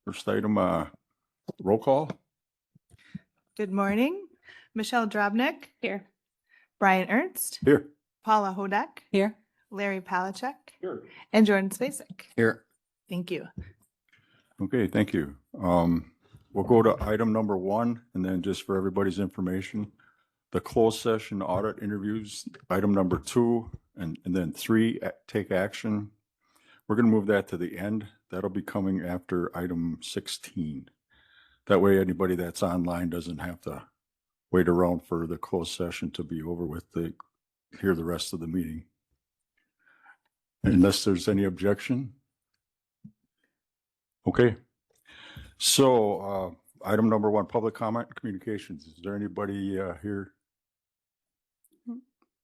First item, roll call. Good morning. Michelle Drobnik, Here. Brian Ernst, Here. Paula Hodak, Here. Larry Palachuk, Here. and Jordan Spacek. Here. Thank you. Okay, thank you. We'll go to item number 1, and then just for everybody's information, the closed session audit interviews, item number 2, and then 3, take action. We're going to move that to the end. That'll be coming after item 16. That way, anybody that's online doesn't have to wait around for the closed session to be over with to hear the rest of the meeting. Unless there's any objection. Okay. So, item number 1, public comment communications. Is there anybody here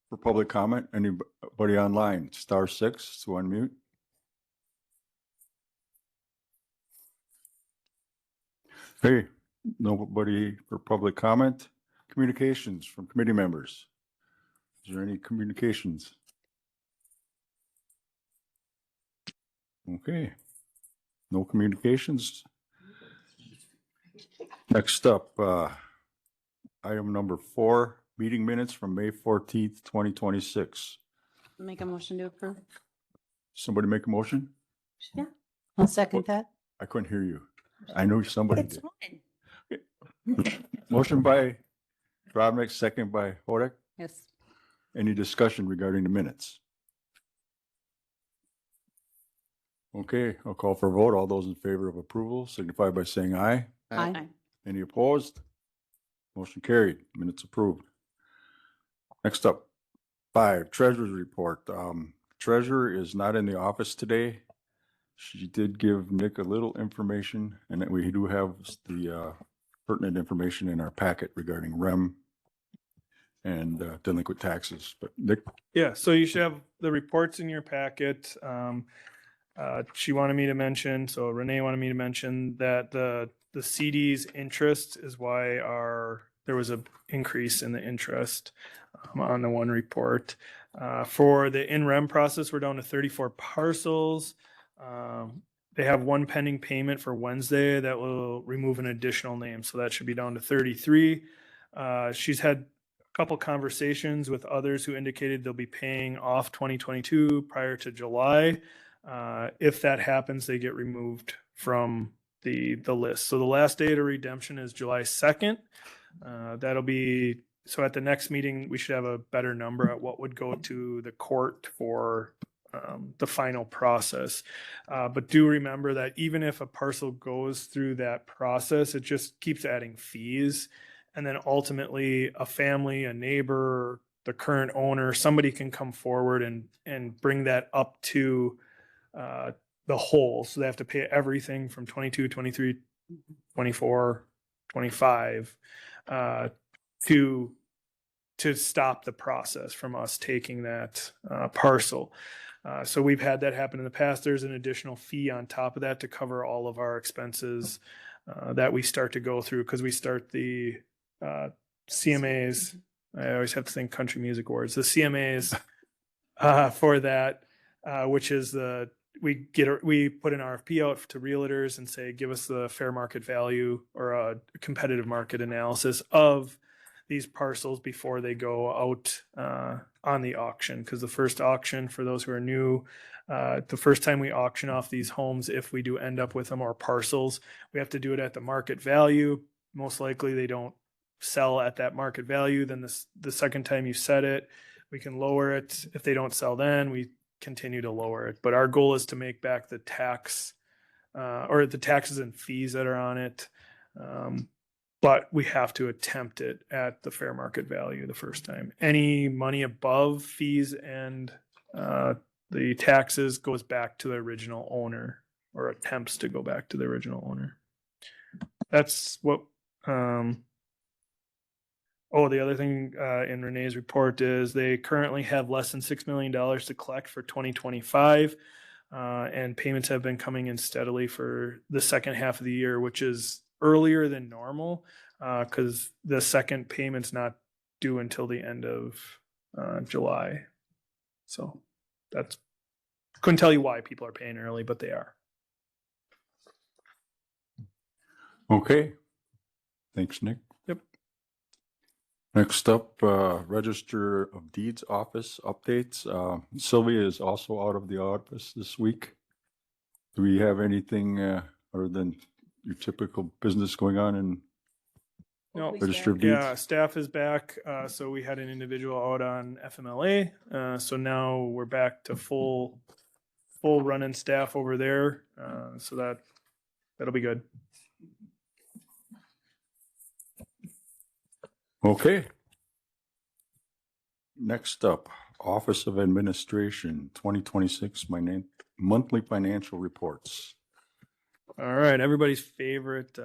for public comment? Anybody online? *6 to unmute. Hey, nobody for public comment. Communications from committee members. Is there any communications? Okay. No communications. Next up, item number 4, meeting minutes from May 14th, 2026. Make a motion to approve. Somebody make a motion? Yeah. I'll second that. I couldn't hear you. I know somebody It's did. fine. Motion by Drovnik, second by Hodak. Yes. Any discussion regarding the minutes? Okay, I'll call for a vote. All those in favor of approval signify by saying aye. Aye. Any opposed? Motion carried. Minutes approved. Next up, 5, treasurer's report. Treasurer is not in the office today. She did give Nick a little information, and that we do have the pertinent information in our packet regarding REM and delinquent taxes. But Nick, Yeah, so you should have the reports in your packet. She wanted me to mention, so Renee wanted me to mention that the CD's interest is why there was a increase in the interest on the one report. For the in-rem process, we're down to 34 parcels. They have one pending payment for Wednesday that will remove an additional name, so that should be down to 33. She's had a couple conversations with others who indicated they'll be paying off 2022 prior to July. If that happens, they get removed from the list. So the last date of redemption is July 2nd. That'll be, so at the next meeting, we should have a better number at what would go to the court for the final process. But do remember that even if a parcel goes through that process, it just keeps adding fees. And then ultimately a family, a neighbor, the current owner, somebody can come forward and bring that up to the whole. So they have to pay everything from 22, 23, 24, 25 to stop the process from us taking that parcel. So we've had that happen in the past. There's an additional fee on top of that to cover all of our expenses that we start to go through, because we start the CMAs. I always have to think country music awards. The CMAs for that, which is we put an RFP out to realtors and say, give us the fair market value or a competitive market analysis of these parcels before they go out on the auction. Because the first auction, for those who are new, the first time we auction off these homes, if we do end up with them or parcels, we have to do it at the market value. Most likely they don't sell at that market value. Then the second time you set it, we can lower it. If they don't sell, then we continue to lower it. But our goal is to make back the tax or the taxes and fees that are on it. But we have to attempt it at the fair market value the first time. Any money above fees and the taxes goes back to the original owner, or attempts to go back to the original owner. That's what the other thing in Renee's report is they currently have less than $6 million to collect for 2025. And payments have been coming in steadily for the second half of the year, which is earlier than normal because the second payment's not due until the end of July. So couldn't tell you why people are paying early, but they are. Okay. Thanks, Nick. Yep. Next up, Register of Deeds Office updates. Sylvia is also out of the office this week. Do we have anything other than your typical business going on in No, Register of yeah, Deeds? staff is back. So we had an individual out on FMLA. So now we're back to full running staff over there. So that'll be good. Okay. Next up, Office of Administration, 2026, monthly financial reports. All right, everybody's favorite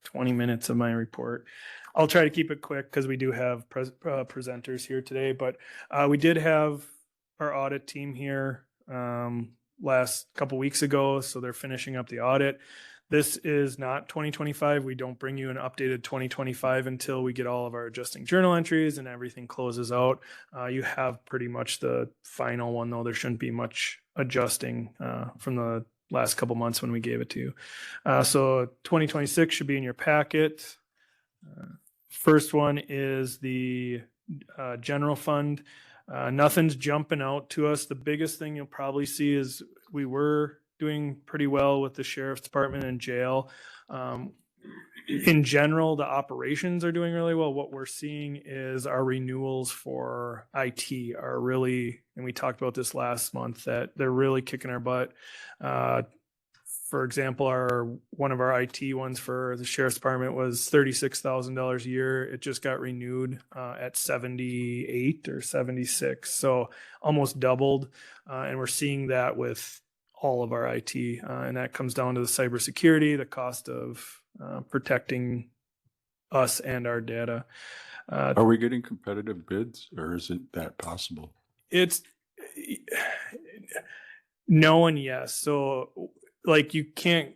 20 minutes of my report. I'll try to keep it quick because we do have presenters here today, but we did have our audit team here last couple weeks ago, so they're finishing up the audit. This is not 2025. We don't bring you an updated 2025 until we get all of our adjusting journal entries and everything closes out. You have pretty much the final one, though. There shouldn't be much adjusting from the last couple months when we gave it to you. So 2026 should be in your packet. First one is the general fund. Nothing's jumping out to us. The biggest thing you'll probably see is we were doing pretty well with the sheriff's department and jail. In general, the operations are doing really well. What we're seeing is our renewals for IT are really, and we talked about this last month, that they're really kicking our butt. For example, one of our IT ones for the sheriff's department was $36,000 a year. It just got renewed at 78 or 76, so almost doubled. And we're seeing that with all of our IT, and that comes down to the cybersecurity, the cost of protecting us and our data. Are we getting competitive bids, or is it that possible? It's no and yes. So like you can't,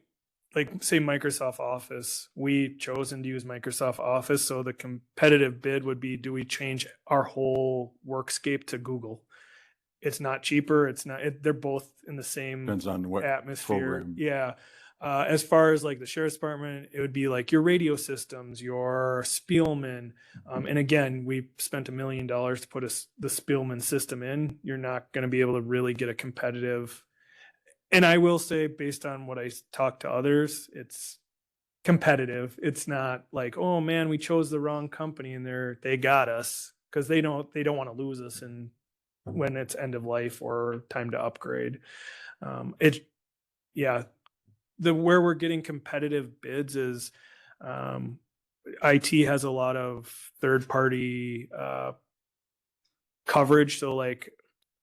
like say Microsoft Office, we chosen to use Microsoft Office. So the competitive bid would be, do we change our whole workscape to Google? It's not cheaper. It's not, they're both in the same Depends on what atmosphere. program. Yeah. As far as like the sheriff's department, it would be like your radio systems, your Spielman. And again, we spent $1 million to put the Spielman system in. You're not going to be able to really get a competitive. And I will say, based on what I talked to others, it's competitive. It's not like, oh man, we chose the wrong company and they got us, because they don't want to lose us and when it's end of life or time to upgrade. Where we're getting competitive bids is IT has a lot of third party coverage. So like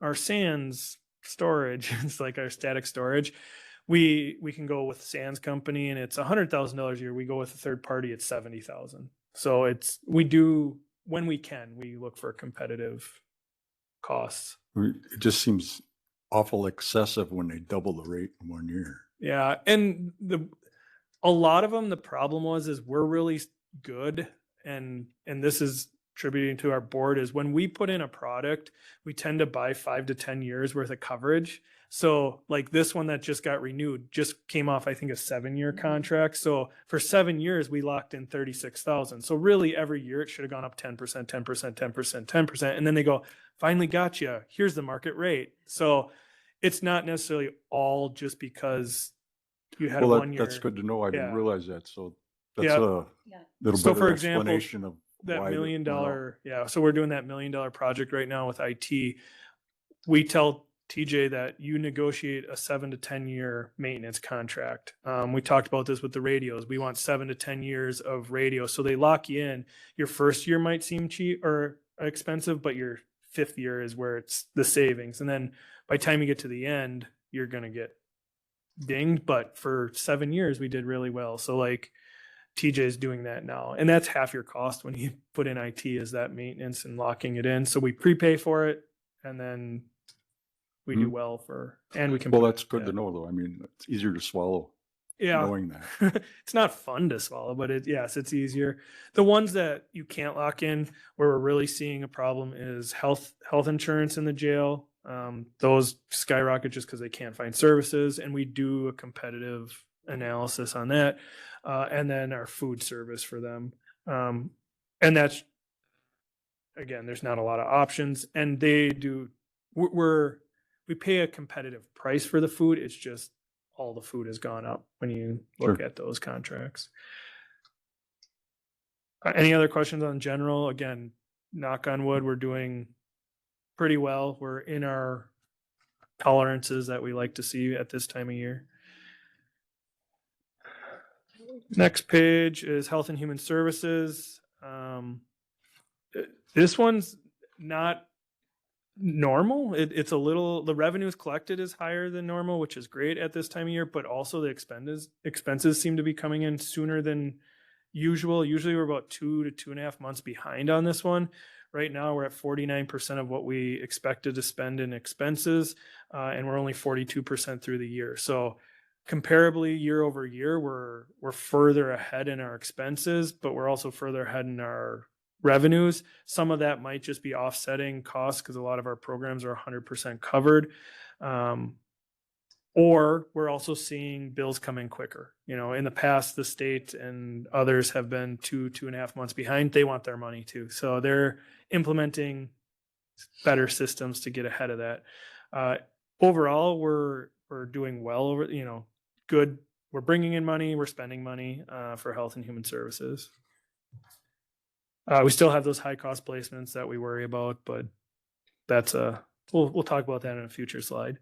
our SANS storage, it's like our static storage. We can go with SANS company and it's $100,000 a year. We go with a third party, it's $70,000. So we do, when we can, we look for competitive costs. It just seems awful excessive when they double the rate in 1 year. Yeah, and a lot of them, the problem is we're really good, and this is attributing to our board, is when we put in a product, we tend to buy 5 to 10 years worth of coverage. So like this one that just got renewed just came off, I think, a 7-year contract. So for 7 years, we locked in $36,000. So really every year it should have gone up 10%, 10%, 10%, 10%. And then they go, finally got you. Here's the market rate. So it's not necessarily all just because you had Well, 1 year. that's good to know. I didn't Yeah. realize that. So that's Yeah. a little So bit for of example, explanation of that why $1 it million, went up. so we're doing that $1 million project right now with IT. We tell TJ that you negotiate a 7 to 10 year maintenance contract. We talked about this with the radios. We want 7 to 10 years of radio. So they lock you in. Your first year might seem cheap or expensive, but your 5th year is where it's the savings. And then by the time you get to the end, you're going to get dinged. But for 7 years, we did really well. So like TJ is doing that now. And that's half your cost when you put in IT, is that maintenance and locking it in. So we prepay for it, and then we do well and we can. Well, that's good to know, though. I mean, it's easier to swallow knowing that. It's not fun to swallow, but it's easier. The ones that you can't lock in, where we're really seeing a problem, is health insurance in the jail. Those skyrocket just because they can't find services, and we do a competitive analysis on that. And then our food service for them. And that's, again, there's not a lot of options, and they do, we pay a competitive price for the food. It's just all the food has gone up when you look Sure. at those contracts. Any other questions on general? Again, knock on wood, we're doing pretty well. We're in our tolerances that we like to see at this time of year. Next page is Health and Human Services. This one's not normal. It's a little, the revenues collected is higher than normal, which is great at this time of year, but also the expenses seem to be coming in sooner than usual. Usually we're about 2 to 2.5 months behind on this one. Right now we're at 49% of what we expected to spend in expenses, and we're only 42% through the year. So comparably year over year, we're further ahead in our expenses, but we're also further ahead in our revenues. Some of that might just be offsetting costs because a lot of our programs are 100% covered. Or we're also seeing bills come in quicker. You know, in the past, the state and others have been 2.5 months behind. They want their money too. So they're implementing better systems to get ahead of that. Overall, we're doing well over, you know, good. We're bringing in money, we're spending money for Health and Human Services. We still have those high cost placements that we worry about, but that's we'll talk about that in a future slide.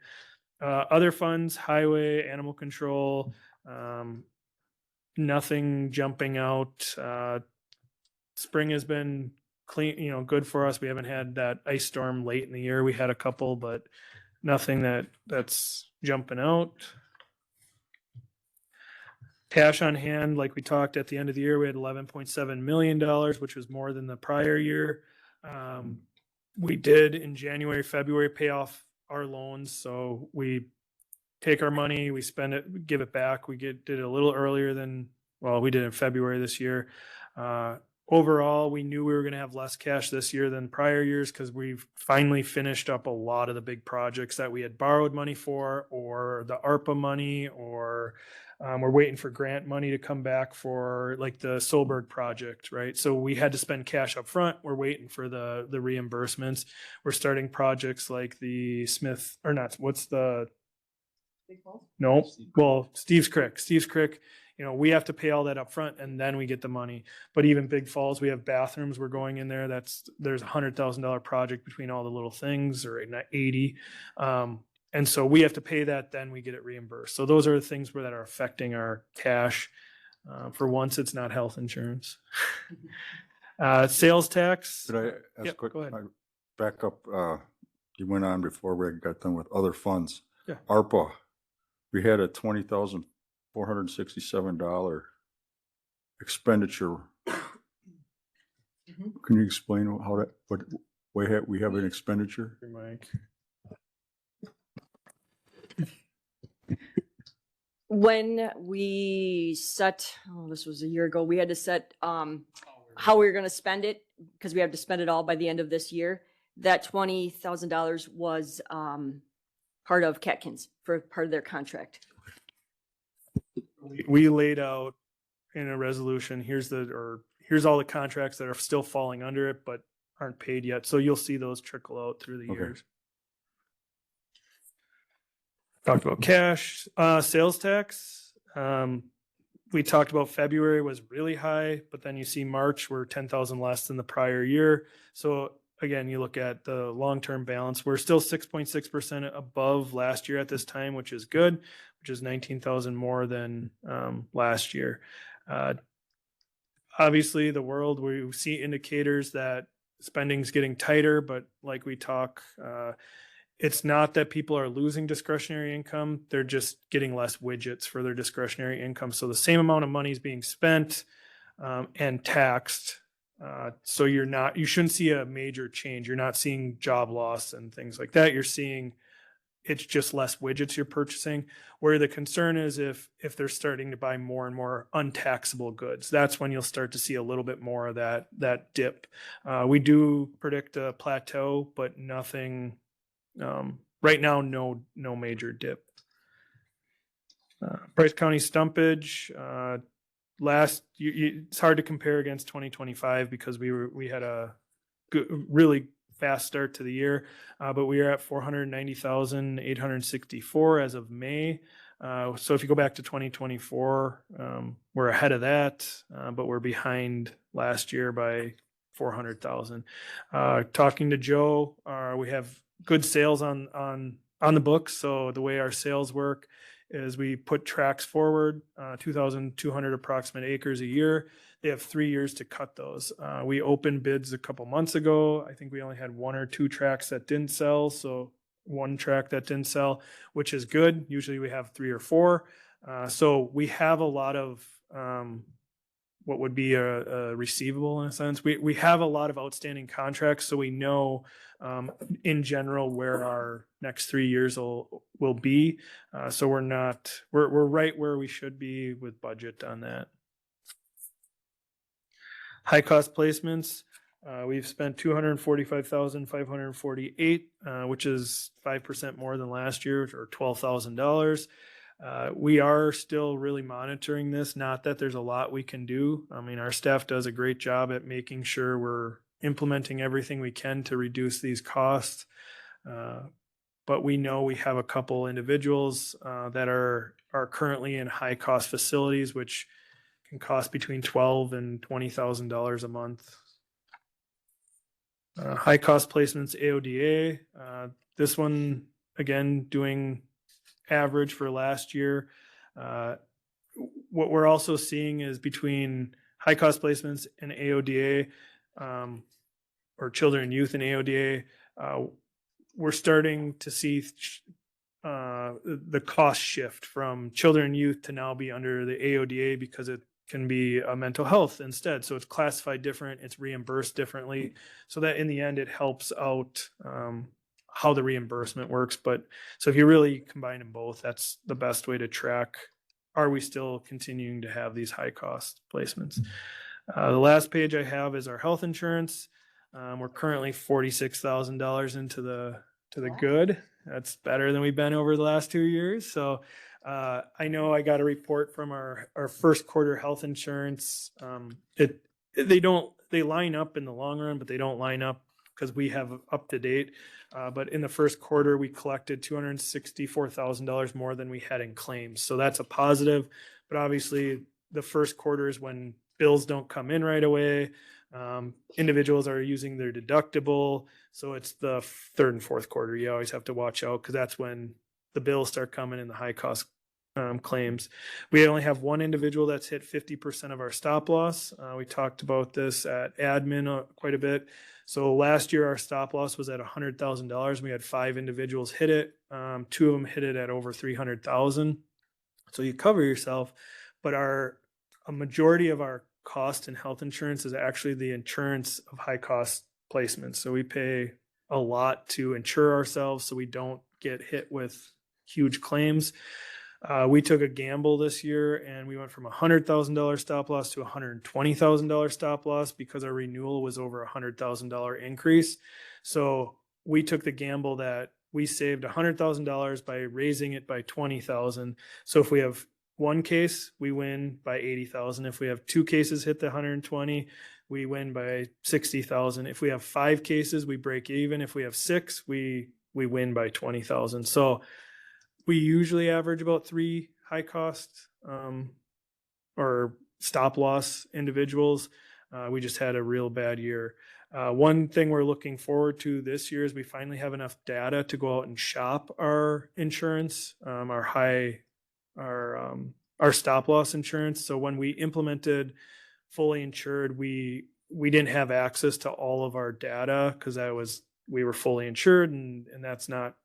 Other funds, highway, animal control, nothing jumping out. Spring has been clean, you know, good for us. We haven't had that ice storm late in the year. We had a couple, but nothing that's jumping out. Cash on hand, like we talked at the end of the year, we had $11.7 million, which was more than the prior year. We did in January, February pay off our loans. So we take our money, we spend it, give it back. We did it a little earlier than, well, we did in February this year. Overall, we knew we were going to have less cash this year than prior years because we've finally finished up a lot of the big projects that we had borrowed money for, or the ARPA money, or we're waiting for grant money to come back for like the Solberg project, right? So we had to spend cash up front. We're waiting for the reimbursements. We're starting projects like the Smith, or not, what's the, no, well, Steve's Creek, you know, we have to pay all that up front and then we get the money. But even Big Falls, we have bathrooms, we're going in there. There's $100,000 project between all the little things, or not 80. And so we have to pay that, then we get it reimbursed. So those are the things that are affecting our cash. For once, it's not health insurance. Sales tax. Could I ask Yep, quick? go ahead. Back up, you went on before we got done with other funds. Yeah. ARPA, we had a $20,467 expenditure. Can you explain how that, what we have an expenditure? Mike. When we set, this was a year ago, we had to set how we were going to spend it because we have to spend it all by the end of this year. That $20,000 was part of Catkins for part of their contract. We laid out in a resolution, here's all the contracts that are still falling under it, but aren't paid yet. So you'll see those trickle out through the Okay. years. Talked about cash, sales tax. We talked about February was really high, but then you see March, we're 10,000 less than the prior year. So again, you look at the long-term balance, we're still 6.6% above last year at this time, which is good, which is 19,000 more than last year. Obviously, the world, we see indicators that spending's getting tighter, but like we talk, it's not that people are losing discretionary income. They're just getting less widgets for their discretionary income. So the same amount of money is being spent and taxed. So you shouldn't see a major change. You're not seeing job loss and things like that. You're seeing it's just less widgets you're purchasing. Where the concern is if they're starting to buy more and more untaxable goods, that's when you'll start to see a little bit more of that dip. We do predict a plateau, but nothing right now. No major dip. Price County stumpage, it's hard to compare against 2025 because we had a really fast start to the year, but we are at 490,864 as of May. So if you go back to 2024, we're ahead of that, but we're behind last year by 400,000. Talking to Joe, we have good sales on the books. So the way our sales work is we put tracks forward, 2,200 approximate acres a year. They have 3 years to cut those. We opened bids a couple months ago. I think we only had 1 or 2 tracks that didn't sell. So 1 track that didn't sell, which is good. Usually we have 3 or 4. So we have a lot of what would be a receivable in a sense. We have a lot of outstanding contracts, so we know in general where our next 3 years will be. So we're right where we should be with budget on that. High cost placements. We've spent 245,548, which is 5% more than last year, or $12,000. We are still really monitoring this. Not that there's a lot we can do. I mean, our staff does a great job at making sure we're implementing everything we can to reduce these costs. But we know we have a couple individuals that are currently in high cost facilities, which can cost between $12,000 and $20,000 a month. High cost placements, AODA. This one, again, doing average for last year. What we're also seeing is between high cost placements and AODA, or children and youth and AODA, we're starting to see the cost shift from children and youth to now be under the AODA because it can be a mental health instead. So it's classified different, it's reimbursed differently, so that in the end it helps out how the reimbursement works. But so if you really combine them both, that's the best way to track, are we still continuing to have these high cost placements? The last page I have is our health insurance. We're currently $46,000 into the good. That's better than we've been over the last 2 years. So I know I got a report from our first quarter health insurance. They line up in the long run, but they don't line up because we have up to date. But in the first quarter, we collected $264,000 more than we had in claims. So that's a positive. But obviously, the first quarter is when bills don't come in right away. Individuals are using their deductible. So it's the third and fourth quarter. You always have to watch out because that's when the bills start coming in, the high cost claims. We only have 1 individual that's hit 50% of our stop loss. We talked about this at admin quite a bit. So last year our stop loss was at $100,000. We had 5 individuals hit it. 2 of them hit it at over $300,000. So you cover yourself, but a majority of our cost in health insurance is actually the insurance of high cost placements. So we pay a lot to insure ourselves so we don't get hit with huge claims. We took a gamble this year and we went from $100,000 stop loss to $120,000 stop loss because our renewal was over $100,000 increase. So we took the gamble that we saved $100,000 by raising it by $20,000. So if we have 1 case, we win by $80,000. If we have 2 cases hit the 120, we win by $60,000. If we have 5 cases, we break even. If we have 6, we win by $20,000. So we usually average about 3 high cost or stop loss individuals. We just had a real bad year. One thing we're looking forward to this year is we finally have enough data to go out and shop our insurance, our stop loss insurance. So when we implemented fully insured, we didn't have access to all of our data because we were fully insured, and that's not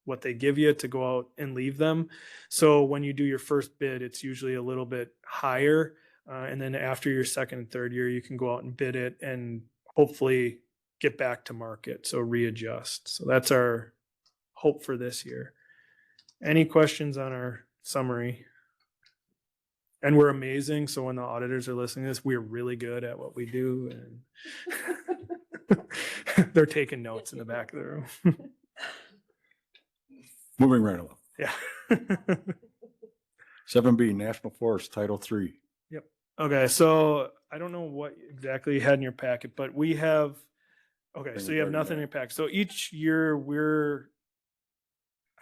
what they give you to go out and leave them. So when you do your first bid, it's usually a little bit higher. And then after your second and third year, you can go out and bid it and hopefully get back to market. So readjust. So that's our hope for this year. Any questions on our summary? And we're amazing. So when the auditors are listening to this, we're really good at what we do. And they're taking notes in the back of the room. Moving right along. Yeah. 7B, National Forest, Title III. Okay, so I don't know what exactly you had in your packet, but we have, okay, Thing so you have right nothing in there. your pack. So each year we're,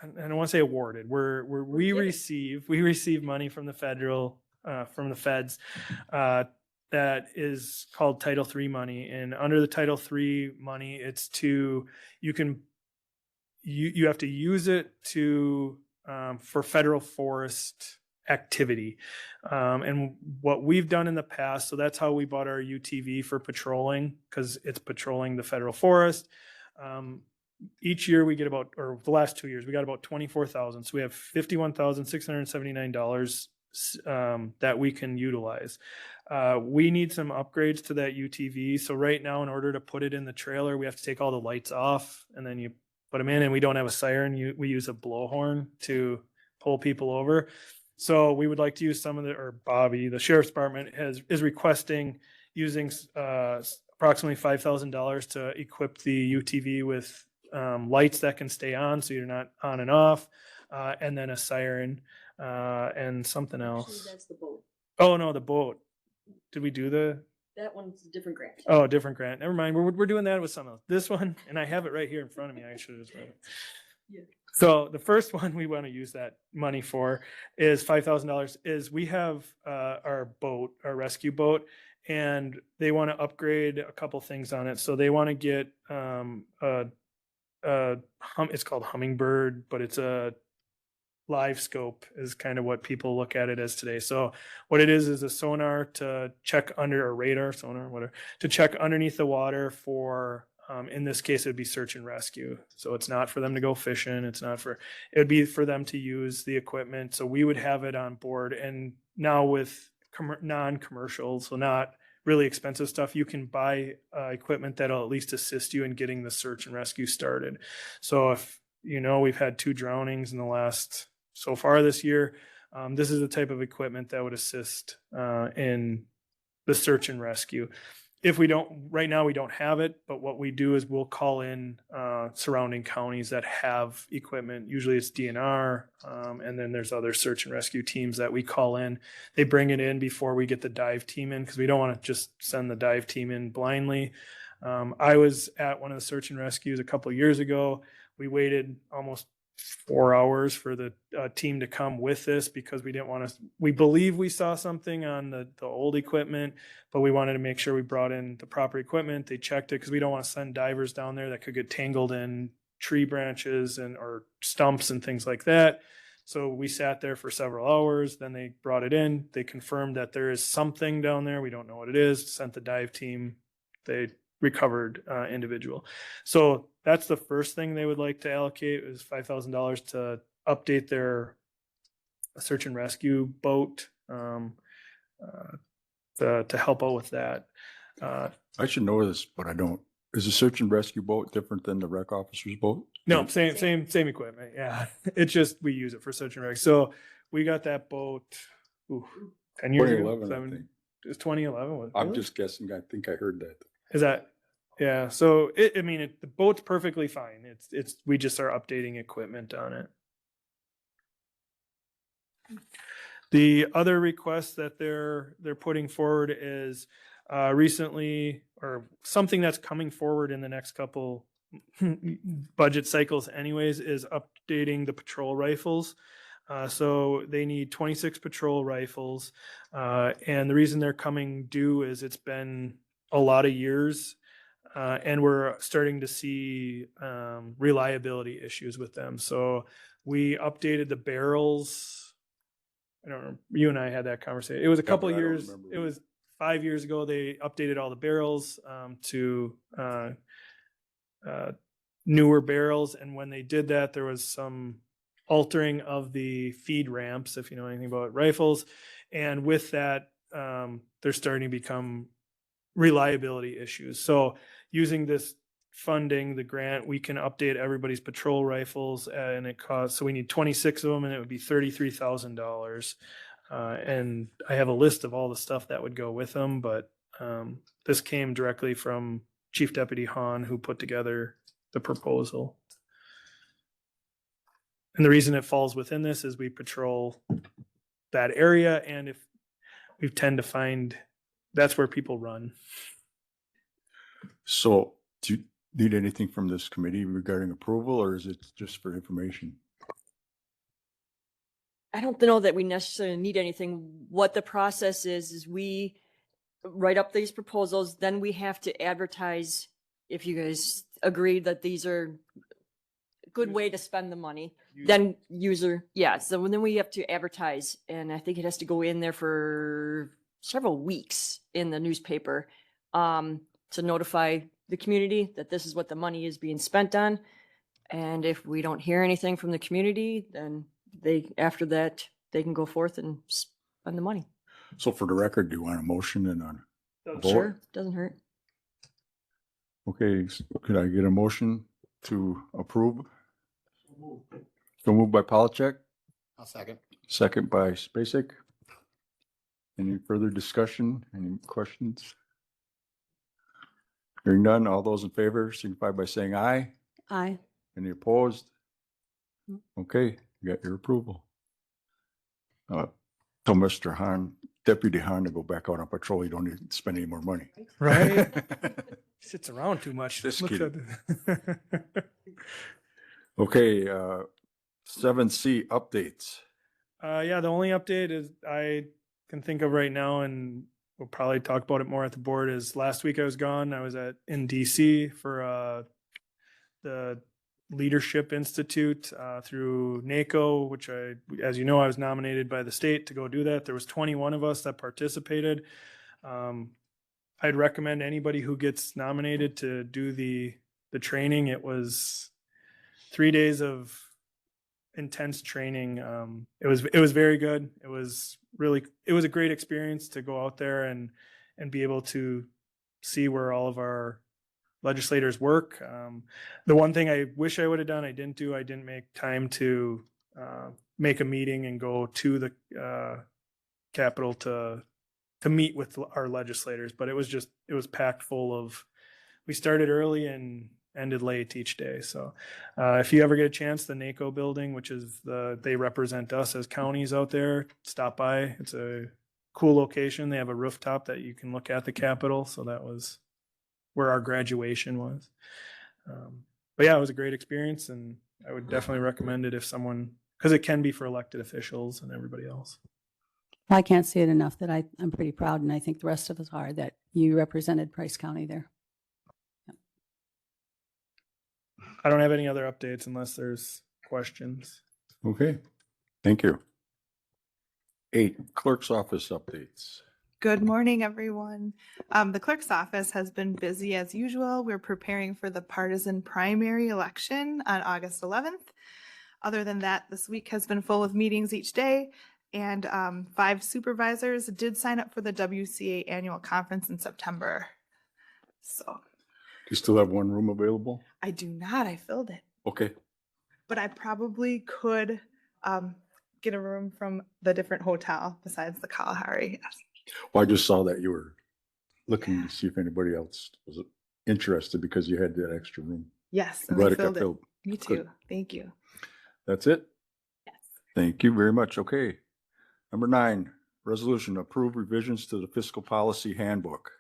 I don't want to say awarded, we receive money from the from the feds, that is called Title III money. And under the Title III money, it's to, you have to use it to, for federal forest activity. And what we've done in the past, so that's how we bought our UTV for patrolling, because it's patrolling the federal forest. Each year we get about, or the last 2 years, we got about 24,000. So we have $51,679 that we can utilize. We need some upgrades to that UTV. So right now, in order to put it in the trailer, we have to take all the lights off, and then you put them in, and we don't have a siren. We use a blowhorn to pull people over. So we would like to use some of the, or Bobby, the sheriff's department is requesting using approximately $5,000 to equip the UTV with lights that can stay on, so you're not on and off, and then a siren, and something else. That's the boat. Oh no, the boat. Did we do That one's a different grant. Oh, different grant. Never mind. We're doing that with some of this one, and I have it right here in front of me. I should have just read it. Yeah. So the first one we want to use that money for is $5,000. Is we have our boat, our rescue boat, and they want to upgrade a couple things on it. So they want to get it's called Hummingbird, but it's a live scope is kind of what people look at it as today. So what it is a sonar to check under, a radar sonar, whatever, to check underneath the water for, in this case, it would be search and rescue. So it's not for them to go fishing. It would be for them to use the equipment. So we would have it on board. And now with non-commercial, so not really expensive stuff, you can buy equipment that'll at least assist you in getting the search and rescue started. So if, we've had 2 drownings in the last, so far this year, this is the type of equipment that would assist in the search and rescue. If we don't, right now we don't have it, but what we do is we'll call in surrounding counties that have equipment. Usually it's DNR, and then there's other search and rescue teams that we call in. They bring it in before we get the dive team in, because we don't want to just send the dive team in blindly. I was at one of the search and rescues a couple of years ago. We waited almost 4 hours for the team to come with this, because we didn't want to, we believe we saw something on the old equipment, but we wanted to make sure we brought in the proper equipment. They checked it, because we don't want to send divers down there that could get tangled in tree branches or stumps and things like that. So we sat there for several hours. Then they brought it in. They confirmed that there is something down there. We don't know what it is. Sent the dive team. They recovered individual. So that's the first thing they would like to allocate, is $5,000 to update their search and rescue boat, to help out with that. I should know this, but I don't. Is the search and rescue boat different than the rec officer's boat? No, same equipment. Yeah, it's just we use it for search and rescue. So we got that boat 10 years ago. 2011, I think. It was 2011. I'm just guessing. I think I heard that. Is that? Yeah. So the boat's perfectly fine. We just are updating equipment on it. The other request that they're putting forward is recently, or something that's coming forward in the next couple budget cycles anyways, is updating the patrol rifles. So they need 26 patrol rifles. And the reason they're coming due is it's been a lot of years, and we're starting to see reliability issues with them. So we updated the barrels. I don't know. You and I had that conversation. It was a couple of but I don't years. remember It was 5 years ago. They updated all the barrels to newer barrels. And when they did that, there was some altering of the feed ramps, if you know anything about rifles. And with that, they're starting to become reliability issues. So using this funding, the grant, we can update everybody's patrol rifles, and it costs, so we need 26 of them, and it would be $33,000. And I have a list of all the stuff that would go with them, but this came directly from Chief Deputy Hahn, who put together the proposal. And the reason it falls within this is we patrol that area. And if we tend to find that's where people run. So do you need anything from this committee regarding approval, or is it just for information? I don't know that we necessarily need anything. What the process is we write up these proposals, then we have to advertise if you guys agree that these are a good way to spend the money. Then so then we have to advertise, and I think it has to go in there for several weeks in the newspaper to notify the community that this is what the money is being spent on. And if we don't hear anything from the community, then after that, they can go forth and spend the money. So for the record, do you want a motion and on? Vote? Sure, doesn't hurt. Okay, could I get a motion to approve? So moved by Polachek, I'll second. second by Spacek. Any further discussion? Any questions? Hearing none, all those in favor signify by saying aye. Aye. Any opposed? Okay, you got your approval. Tell Mr. Hahn, Deputy Hahn, to go back out on patrol. You don't need to spend any more money. Right? Sits around too much. Just Looks at- Okay, 7C updates. Yeah, the only update is I can think of right now, and we'll probably talk about it more at the board, is last week I was gone. I was in DC for the Leadership Institute through NACO, which as you know, I was nominated by the state to go do that. There was 21 of us that participated. I'd recommend anybody who gets nominated to do the training. It was 3 days of intense training. It was very good. It was a great experience to go out there and be able to see where all of our legislators work. The one thing I wish I would have done, I didn't make time to make a meeting and go to the Capitol to meet with our legislators, but it was packed full of, we started early and ended late each day. So if you ever get a chance, the NACO building, which is they represent us as counties out there, stop by. It's a cool location. They have a rooftop that you can look at the Capitol. So that was where our graduation was. But yeah, it was a great experience, and I would definitely recommend it if someone, because it can be for elected officials and everybody else. I can't say it enough that I'm pretty proud, and I think the rest of us are, that you represented Price County there. I don't have any other updates unless there's questions. Okay, thank you. 8, clerk's office updates. Good morning, everyone. The clerk's office has been busy as usual. We're preparing for the partisan primary election on August 11th. Other than that, this week has been full of meetings each day, and 5 supervisors did sign up for the WCA annual conference in September. So Do you still have one room available? I do not, I filled it, Okay, but I probably could get a room from the different hotel besides the Kalahari. well, I just saw that you were looking to see if anybody else was interested because you had that extra room. Yes, I'm and I glad it got filled it. filled. Me Good. too. Thank you. That's it? Yes. Thank you very much. Okay. Number 9, resolution approve revisions to the fiscal policy handbook.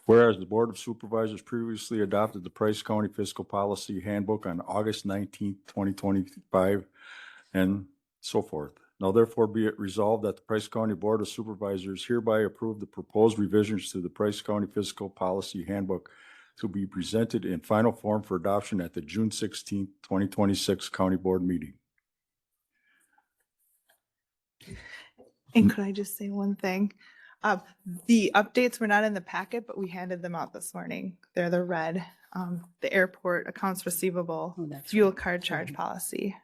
Whereas the Board of Supervisors previously adopted the Price County Fiscal Policy Handbook on August 19th, 2025, and so forth. Now therefore be it resolved that the Price County Board of Supervisors hereby approve the proposed revisions to the Price County Fiscal Policy Handbook to be presented in final form for adoption at the June 16th, 2026 County Board meeting. And could I just say one thing? The updates were not in the packet, but we handed them out this morning. They're the red, the airport accounts receivable, Oh, that's fuel right. card charge policy.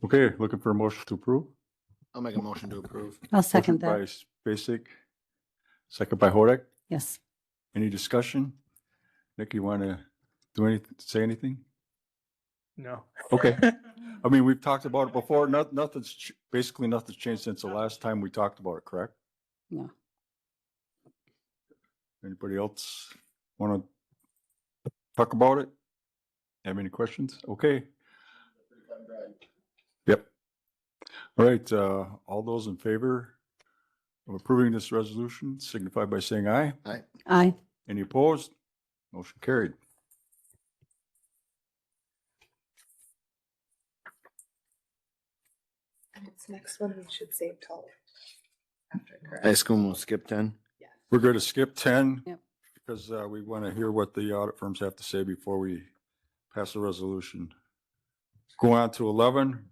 Okay, looking for a motion to approve? I'll make a motion to approve. I'll second Motion that. by Spacek, second by Hodek. Yes. Any discussion? Nick, you want to say anything? No. Okay. I mean, we've talked about it before. Basically nothing's changed since the last time we talked about it, correct? No. Anybody else want to talk about it? Have any questions? Okay. Yep. All right, all those in favor of approving this resolution signify by saying aye. Aye. Any opposed? Motion carried. This next one we should save till after, I correct? assume we'll skip 10. We're going to skip 10 Yep. because we want to hear what the audit firms have to say before we pass the resolution. Go on to 11,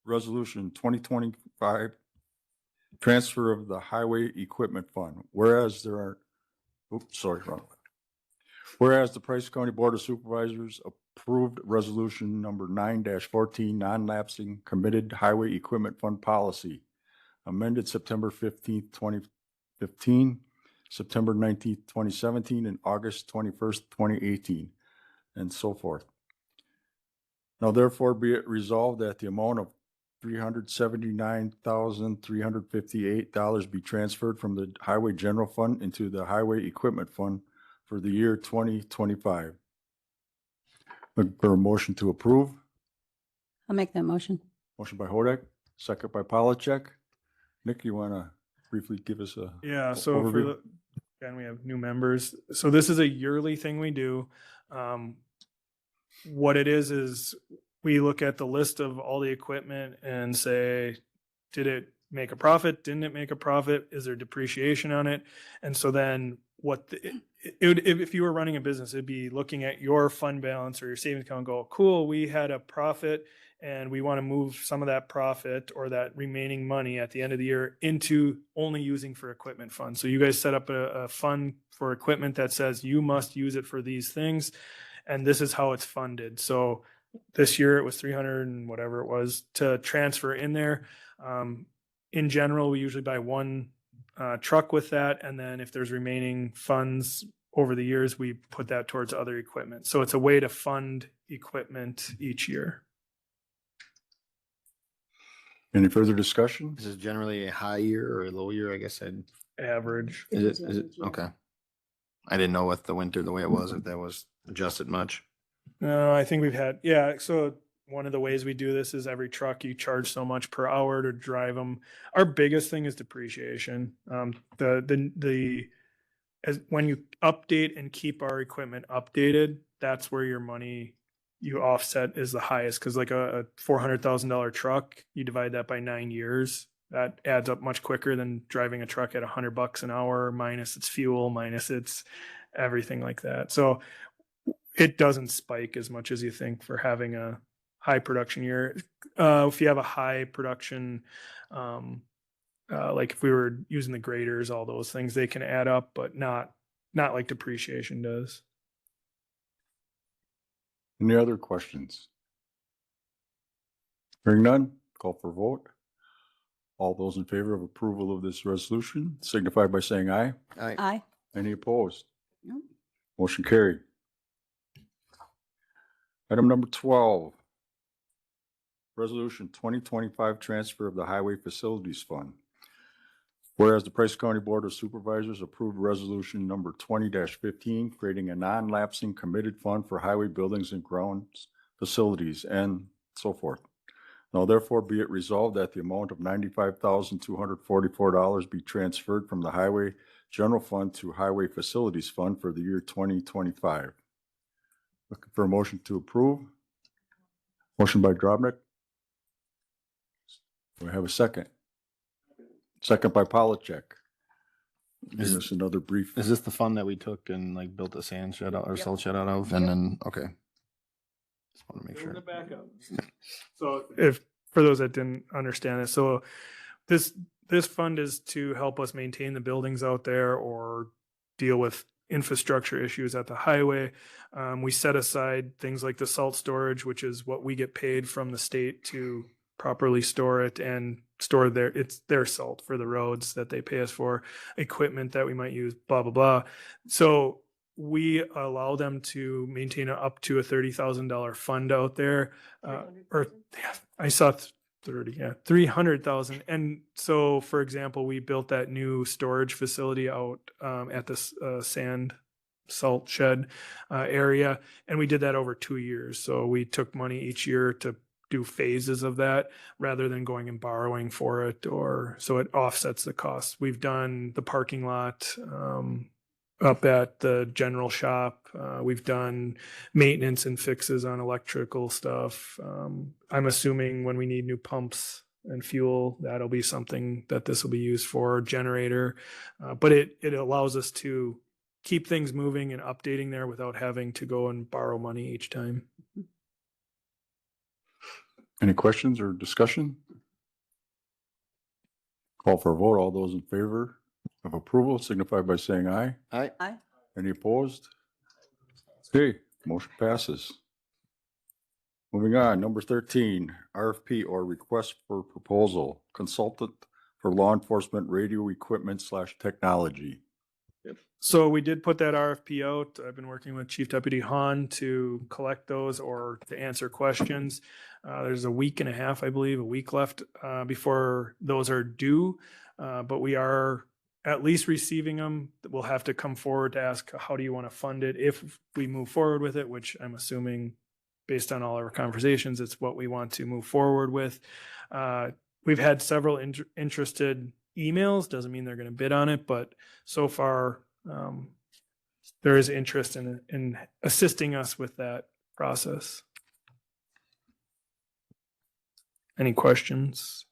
Resolution 2025, transfer of the Highway Equipment Fund. Whereas there are, oops, sorry, wrong. Whereas the Price County Board of Supervisors approved Resolution number 9-14, non-lapsing committed highway equipment fund policy, amended September 15th, 2015, September 19th, 2017, and August 21st, 2018, and so forth. Now therefore be it resolved that the amount of $379,358 be transferred from the Highway General Fund into the Highway Equipment Fund for the year 2025. Look for a motion to approve. I'll make that motion. Motion by Hodek, second by Polachek. Nick, you want to briefly give us a? Yeah, so for overview? the, and we have new members. So this is a yearly thing we do. What it is we look at the list of all the equipment and say, did it make a profit? Didn't it make a profit? Is there depreciation on it? And so then what it would, if you were running a business, it'd be looking at your fund balance or your savings account and go, cool, we had a profit and we want to move some of that profit or that remaining money at the end of the year into only using for equipment fund. So you guys set up a fund for equipment that says you must use it for these things. And this is how it's funded. So this year it was 300 and whatever it was to transfer in there. In general, we usually buy one truck with that. And then if there's remaining funds over the years, we put that towards other equipment. So it's a way to fund equipment each year. Any further discussion? This is generally a high year or a low year, I guess. Average. Is it, okay. I didn't know with the winter, the way it was, if that was adjusted much. No, I think we've had, yeah. So one of the ways we do this is every truck you charge so much per hour to drive them. Our biggest thing is depreciation. As when you update and keep our equipment updated, that's where your money you offset is the highest. Cause like a $400,000 truck, you divide that by 9 years. That adds up much quicker than driving a truck at $100 an hour, minus its fuel, minus its everything like that. So it doesn't spike as much as you think for having a high production year. If you have a high production, like if we were using the graders, all those things, they can add up, but not like depreciation does. Any other questions? Hearing none, call for vote. All those in favor of approval of this resolution signify by saying aye. Aye. Any opposed? No. Motion carried. Item number 12. Resolution 2025 transfer of the Highway Facilities Fund. Whereas the Price County Board of Supervisors approved resolution number 20-15, creating a non-lapsing committed fund for highway buildings and grounds facilities and so forth. Now therefore be it resolved that the amount of $95,244 be transferred from the Highway General Fund to Highway Facilities Fund for the year 2025. Looking for a motion to approve. Motion by Drobnik. Do I have a second? Second by Polachek. Give us another brief. Is this the fund that we took and like built a sand shed out or salt shed out of? And then, okay. Just want to make sure. So if, for those that didn't understand it, so this fund is to help us maintain the buildings out there or deal with infrastructure issues at the highway. We set aside things like the salt storage, which is what we get paid from the state to properly store it and store it's their salt for the roads that they pay us for, equipment that we might use, blah, blah, blah. So we allow them to maintain up to a $30,000 fund out there. Or yeah, I saw 300,000. And so, for example, we built that new storage facility out at this sand salt shed area, and we did that over 2 years. So we took money each year to do phases of that rather than going and borrowing for it, or so it offsets the cost. We've done the parking lot up at the general shop. We've done maintenance and fixes on electrical stuff. I'm assuming when we need new pumps and fuel, that'll be something that this will be used for, generator. But it allows us to keep things moving and updating there without having to go and borrow money each time. Any questions or discussion? Call for a vote. All those in favor of approval signify by saying aye. Aye. Aye. Any opposed? Okay, motion passes. Moving on, number 13, RFP or request for proposal, consultant for law enforcement radio equipment / technology. So we did put that RFP out. I've been working with Chief Deputy Hahn to collect those or to answer questions. There's a week and a half, I believe, a week left before those are due. But we are at least receiving them. We'll have to come forward to ask, how do you want to fund it if we move forward with it, which I'm assuming based on all our conversations, it's what we want to move forward with. We've had several interested emails. Doesn't mean they're going to bid on it, but so far there is interest in assisting us with that process. Any questions?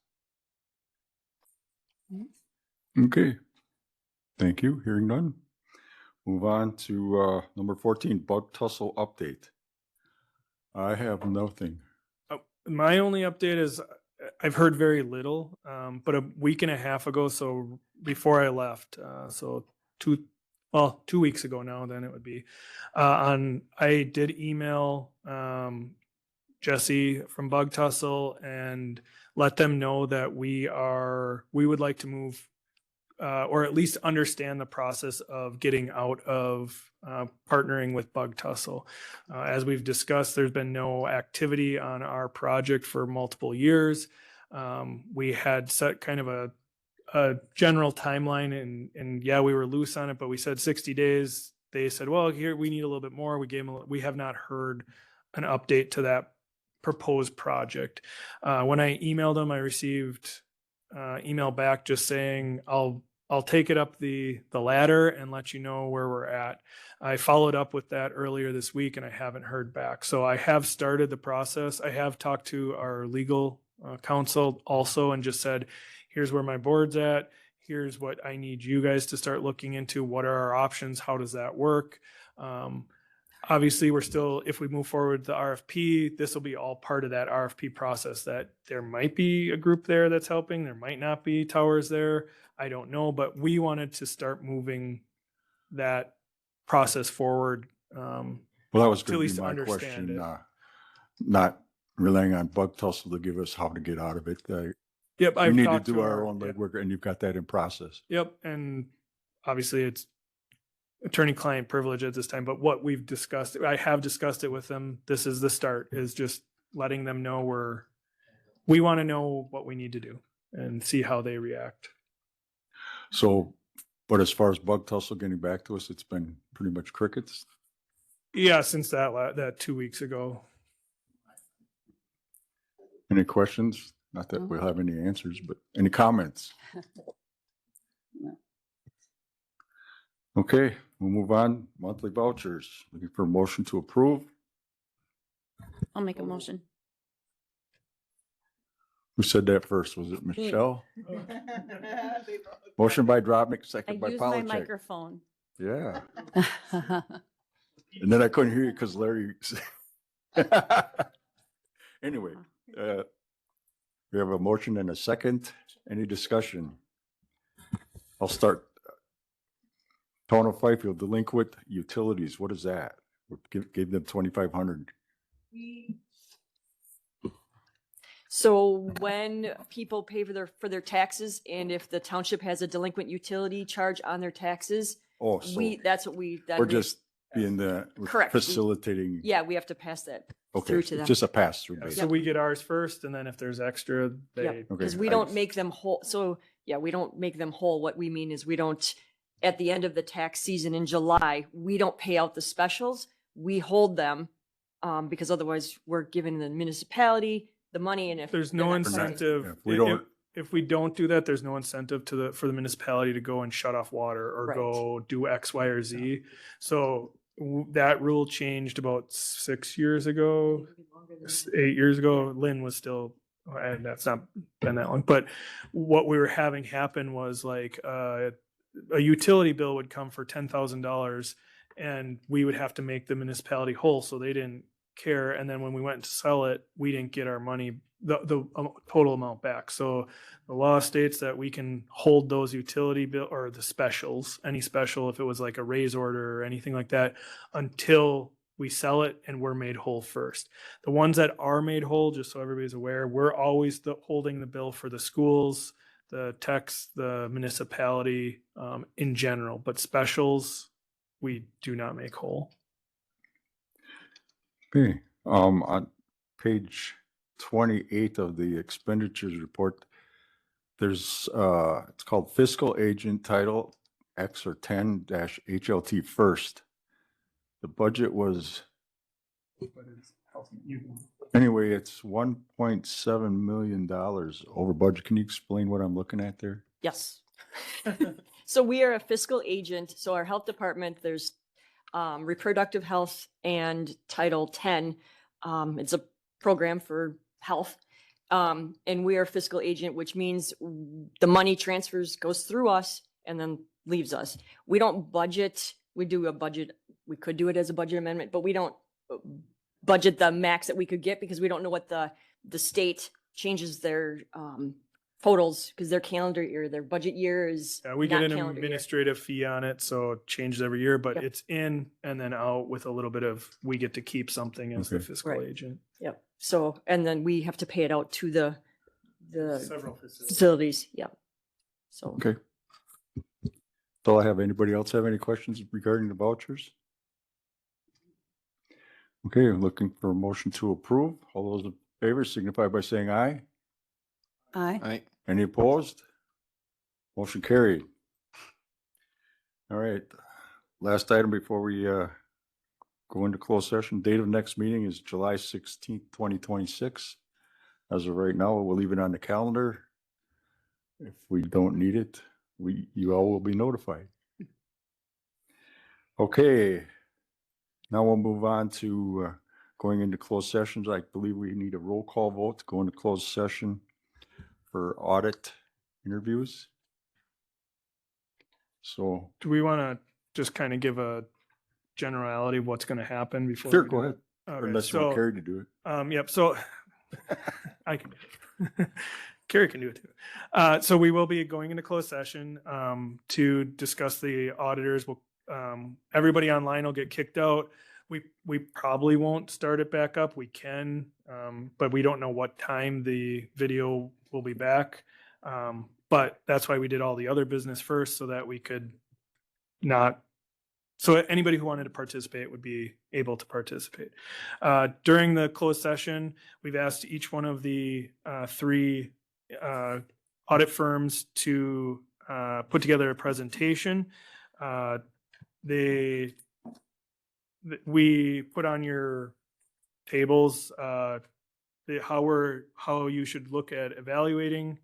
Okay, thank you. Hearing none. Move on to number 14, bug tussle update. I have nothing. My only update is I've heard very little, but a week and a half ago, so before I left, so 2 weeks ago now, then it would be, I did email Jesse from Bug Tussle and let them know that we would like to move, or at least understand the process of getting out of partnering with Bug Tussle. As we've discussed, there's been no activity on our project for multiple years. We had set kind of a general timeline, and yeah, we were loose on it, but we said 60 days. They said, well, here we need a little bit more. We gave them, we have not heard an update to that proposed project. When I emailed them, I received email back just saying, I'll take it up the ladder and let you know where we're at. I followed up with that earlier this week and I haven't heard back. So I have started the process. I have talked to our legal counsel also and just said, here's where my board's at. Here's what I need you guys to start looking into. What are our options? How does that work? Obviously, we're still, if we move forward with the RFP, this will be all part of that RFP process. That there might be a group there that's helping. There might not be towers there. I don't know, but we wanted to start moving that process forward. Well, that was To going at to least be my understand question. it. Not relying on Bug Tussle to give us how to get out of it. Yep, We I've need to talked do to our own yeah. legwork, and you've got that in process. Yep, and obviously it's attorney-client privilege at this time, but what we've discussed, I have discussed it with them. This is the start, is just letting them know we want to know what we need to do and see how they react. So, but as far as Bug Tussle getting back to us, it's been pretty much crickets. Yeah, since that 2 weeks ago. Any questions? Not that we'll have any answers, but any comments? Okay, we'll move on. Monthly vouchers. Looking for a motion to approve. I'll make a motion. Who said that first? Was it Michelle? Motion by Dropnik, I second by use my Polachek. microphone. Yeah, and then I couldn't hear you because Larry. Anyway, we have a motion and a second. Any discussion? I'll start. Town of Fifield delinquent utilities. What is that? Gave them 2,500. So when people pay for their taxes, and if the township has a delinquent utility charge on their taxes, Oh, so that's what we. we're just being Correct. facilitating. Yeah, we have to pass that Okay, through to them. just a pass through. Yeah, basically. so we get ours first, and then if there's extra, they. Yep, Okay, because we I don't just- make them whole. So yeah, we don't make them whole. What we mean is we don't, at the end of the tax season in July, we don't pay out the specials. We hold them because otherwise we're giving the municipality the money and if. There's they're no not- incentive. If we don't- If we don't do that, there's no incentive for the municipality to go and shut off water or Right. go do X, Y, or Z. So that rule changed about 6 years ago, 8 years ago. Lynn was still, and that's not been that long. But what we were having happen was like a utility bill would come for $10,000 and we would have to make the municipality whole. So they didn't care. And then when we went to sell it, we didn't get our money, the total amount back. So the law states that we can hold those utility bill or the specials, any special, if it was like a raise order or anything like that, until we sell it and we're made whole first. The ones that are made whole, just so everybody's aware, we're always holding the bill for the schools, the techs, the municipality in general, but specials, we do not make whole. Okay, on page 28 of the expenditures report, there's, it's called fiscal agent title X or 10-HLT first. The budget was, anyway, it's $1.7 million over budget. Can you explain what I'm looking at there? Yes. So we are a fiscal agent. So our health department, there's reproductive health and Title 10. It's a program for health. And we are fiscal agent, which means the money transfers, goes through us and then leaves us. We don't budget. We do a budget. We could do it as a budget amendment, but we don't budget the max that we could get because we don't know what the state changes their totals because their calendar year, their budget year is Yeah, we not get an calendar year. administrative fee on it, so it changes every year, but Yep. it's in and then out with a little bit of, we get to keep something as the Okay. fiscal Right. agent. Yep. So, and then we have to pay it out to the Several facilities. facilities. Yep. So. Okay. That's all I have. Anybody else have any questions regarding the vouchers? Okay, looking for a motion to approve. All those in favor signify by saying aye. Aye. Any opposed? Motion carried. All right, last item before we go into closed session. Date of next meeting is July 16th, 2026. As of right now, we'll leave it on the calendar. If we don't need it, you all will be notified. Okay, now we'll move on to going into closed sessions. I believe we need a roll call vote to go into closed session for audit interviews. So, Do we want to just kind of give a generality of what's going to happen before? sure, we go do ahead, it? Okay, unless you want so, Carrie to do it. Yep, so I can do it. Carrie can do it too. So we will be going into closed session to discuss the auditors. Will everybody online will get kicked out. We probably won't start it back up. We can, but we don't know what time the video will be back. But that's why we did all the other business first, so that we could not. So anybody who wanted to participate would be able to participate. During the closed session, we've asked each one of the three audit firms to put together a presentation. We put on your tables how you should look at evaluating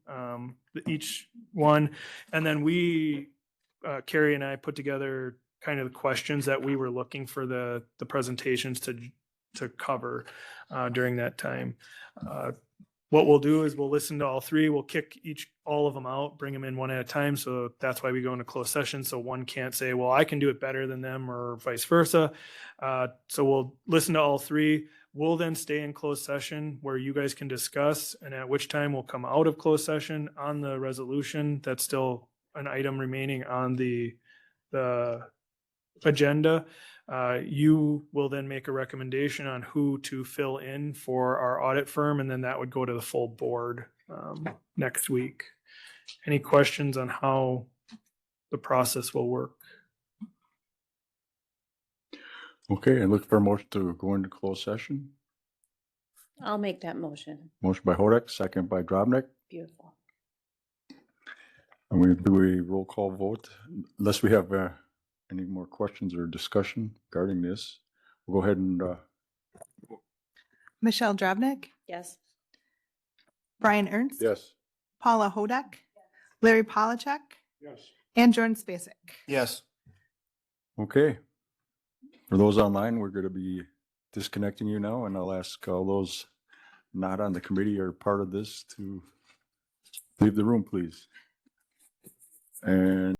each one, and then Carrie and I put together kind of the questions that we were looking for the presentations to cover during that time. What we'll do is we'll listen to all three. We'll kick all of them out, bring them in one at a time. So that's why we go into closed session. So one can't say, well, I can do it better than them or vice versa. So we'll listen to all three. We'll then stay in closed session where you guys can discuss, and at which time we'll come out of closed session on the resolution. That's still an item remaining on the agenda. You will then make a recommendation on who to fill in for our audit firm, and then that would go to the full board next week. Any questions on how the process will work? Okay, and look for a motion to go into closed session. I'll make that motion. Motion by Hodek, second by Drobnik. Beautiful. And we do a roll call vote unless we have any more questions or discussion regarding this. We'll go ahead and Michelle Drobnik, Yes. Brian Ernst. Yes. Paula Hodak. Larry Polachek. Yes. And Jordan Spacek. Yes. Okay. For those online, we're going to be disconnecting you now, and I'll ask all those not on the committee or part of this to leave the room, please. And